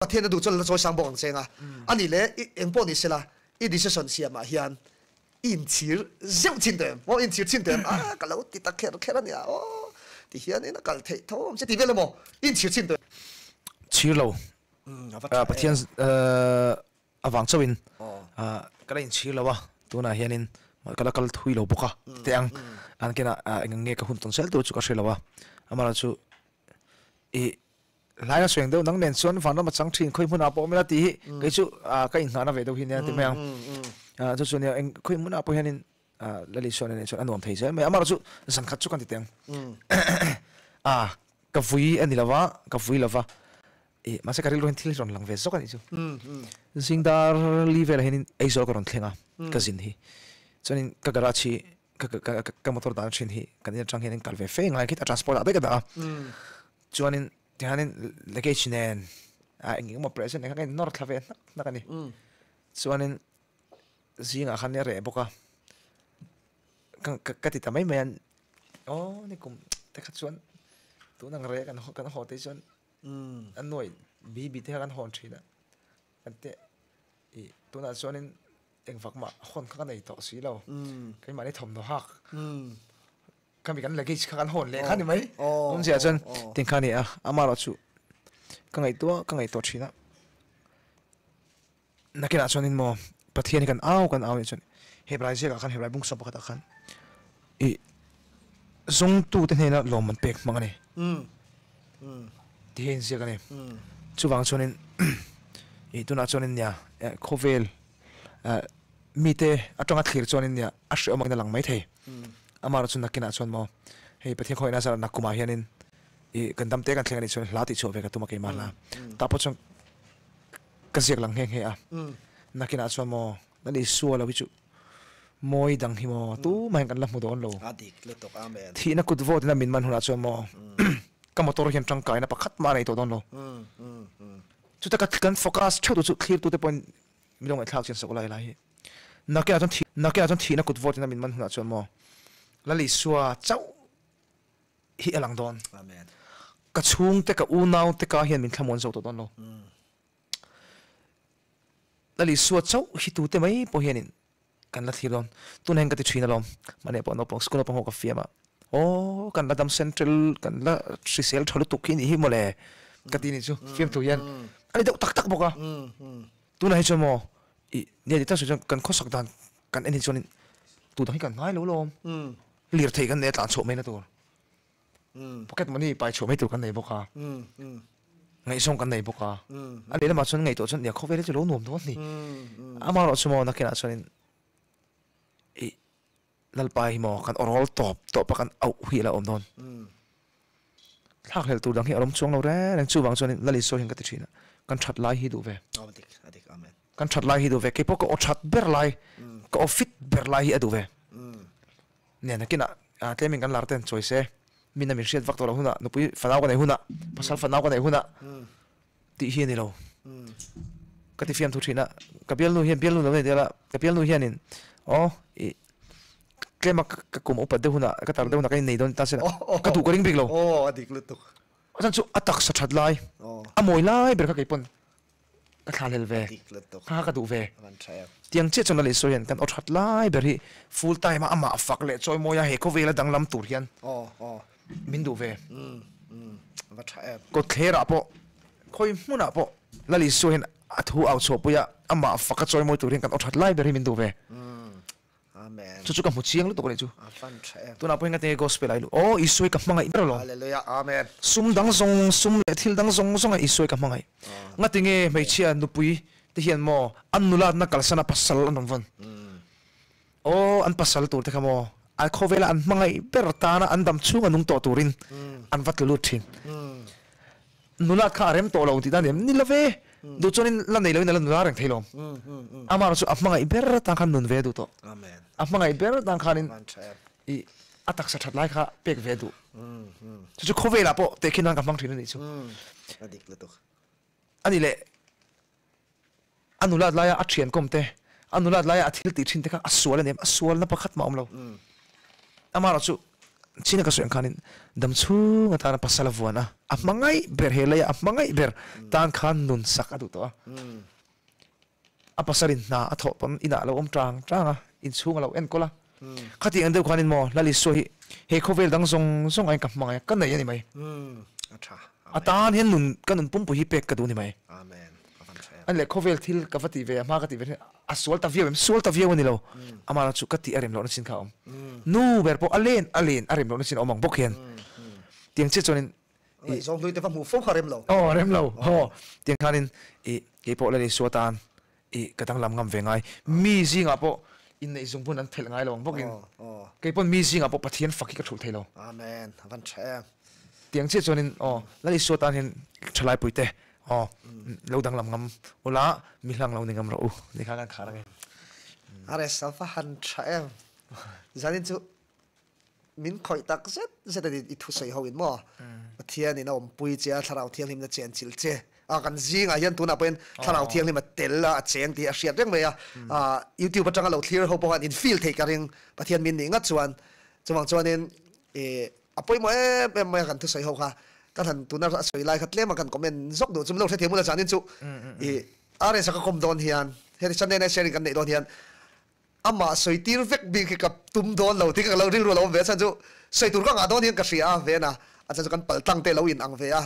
thiên du cho cho sang bong senga ani le eng po ni sela I decision siama hian in chir zeu chin dem o in chir chin dem kalau ti ta kher ni o ti hian ina kal thei thom se ti vele mo in chir chin dem chir lo pathian awang chawin kala in chir lo wa tuna hianin kala kal thui lo boka teang an kena nge ka hun ton sel tu chu ka shela wa amara chu e lai sweng do nang nen chuan van ma chang thin khoi mun apo mela ti ke chu ka in hana ve do hin ya ti meang chu chu ne khoi mun apo hianin lali shon ne chuan anom thei se me amara chu san khat chu kan ti teng ka vui ani lawa ka vui lawa e ma se karil ron thil ron lang ve zo kan chu singdar livel hin ei zo ka ron thlenga ka zin hi chuanin ka garachi ka motor dan thin hi kan ya chang hin kal ve fe ngai ki ta transport a be ka da chuanin tihanin leke chinen enging mo present ka nor thlave na kani chuanin zinga khan ne re boka ka ti tamai men ni kum te kha chuan tu nang re kan ho te chuan an noi bi te kan hon thina ante I tu na chuanin eng fakma hon kha nei to si lo kai ma ni thom no hak kami kan lagi kan hon le khani mai sia chuan tin khani amaro chu kangai to thina nakina chuanin mo pathian kan aw ni chuan hebrai je ka kan hebrai bung sapa ka khan I zong tu te na lomman pek mangani ti hen sia kani chu wang chuanin I tu na chuanin ya khovel mi te atanga thlir chuanin ya ashre mak na lang mai thei amaro chu nakina chuan mo hei pathian khoina sa nakuma hianin I kan dam te kan thlengani chuan lati chu ve ka tuma ke mala ta po chung ka siak lang heng he nakina chuan mo nali suwa lo chu moi dang hi mo tu mai kan la mu don lo adik le tok amen thi na kut vot na min man huna chuan mo ka motor hian tang kai na pakhat ma nei to don lo chu ta ka kan focus chhu chu clear to the point milong ai thak chen sok lai lai nakina chuan thi na kut vot na min man huna chuan mo lali suwa chau hi alang don amen ka chung te ka unaw te ka hian min thamon zo to don lo lali suwa chau hi tu te mai po hianin kan la thilon tun heng ka ti thina lom mane po no pong school pong ka fiama kan la dam central kan la trisel tholu tukin hi mole ka ti ni chu fiam tu yan ani dok tak boka tun hai chomo ne ta su kan khosak dan kan eni chonin tu dang kan ngai lo lom lir thei kan ne tlan cho me na tur pocket money pai cho me tur kan nei boka ngai song kan nei boka ani le ma chon ngai to chon ne khove le chu lo nom don ni ama ro chumo na kena chonin lalpai mo kan orol top pa kan au hi la om don thak hel tu dang hi arom chong lo re nang chu wang chonin lali so hin ka ti thina kan that lai hi du ve adik amen kan that lai hi du ve ke po ko that ber lai ko fit ber lai hi adu ve ne na kina tleming kan larten choice mina mi shet vak to lo huna no pui fanau ka nei huna pasal fanau ka nei huna ti hi ni lo ka ti fiam thu thina ka bel nu hian bel nu lo nei dela ka bel nu hianin klema ka kum upa de huna ka tar de huna kai nei don ta se ka tu ko ring big lo adik le tok asan chu atak sa that lai amoi lai ber ka kai pon ka thalel ve adik le tok ka du ve man thaya tiang che chon le so hian kan othat lai ber hi full time ama fak le choi moya he ko vela dang lam tur hian min du ve va thaya ko thera po khoi muna po lali so hian athu au cho puya ama fak choi moi tur hian kan othat lai ber hi min du ve amen chu ka mu chiang lu to ko le chu van thaya tu na po nga te gospel ai lu isoi ka mangai ber lo hallelujah amen sum dang sum le thil dang song ai isoi ka mangai nga tinge mai chia nu pui te hian mo annulat na kalsana pasal anom von an pasal tur te khamo a khovela an mangai ber ta na an dam chunga nung to turin an vat lu thin nulat kha rem to lo ti dan ni lave du chonin la nei lo na la nular reng thailom amar chu apmangai ber ta khan nun ve du to amen apmangai ber ta khanin van thaya I atak sa that lai kha pek ve du chu khovela po te khinan ka mang thin ni chu adik le tok ani le anulat laya a thian komte anulat laya a thil ti thin te kha aswal ne aswal na pakhat ma omlo amara chu china ka soeng khanin dam chu ngata na pasala vuana a mangai ber helaya a mangai ber tan khan nun sak adu to a pasarin na a tho pon ina lo om tranga in chunga lo en kola khati ande khanin mo lali so hi he khovel dang zong ai ka mangai kan nei ani mai acha atan hen nun kanun pum pu hi pek ka du ni mai amen avan thaya an le khovel thil ka vati ve ma ka ti ve a sual ta viewem sual ta viewani lo amara chu kati arem lo na sin kha om nu ber po alen arem lo na sin omang bokhen tiang che chonin i zong lui te fa mu fo kharem lo oh rem lo ho tiang khanin e ke po lani suatan e katang lam ngam ve ngai mi zinga po in nei zung pun an thel ngai lo bokin ke pon mi zinga po pathian fakki ka thul thelo amen avan thaya tiang che chonin lani suatan hin thalai puite lo dang lam ngam ola mi hlang lo ni ngam ro ni kha kan khara nge are safa han thaya zanin chu min khoi tak zet i thu sei ho in mo pathian in om pui che tharau thiang him na chen chil che a kan zinga hian tuna pen tharau thiang him a tel la a cheng ti a hriat reng me a youtube atanga lo clear ho bohan in field thei karing pathian min ni nga chuan in apoi mo me kan thu sei ho kha kan han tuna soi lai khat lema kan comment zok do chum lo the themu la chanin chu are sa ka kom don hian he chan ne sharing kan nei don hian ama soi tir vek bi ki kap tum don lo ti ka lo ring ro lo ve chan chu soi tur ka nga don hian ka ria ve na a chan kan pal tang te lo in ang ve a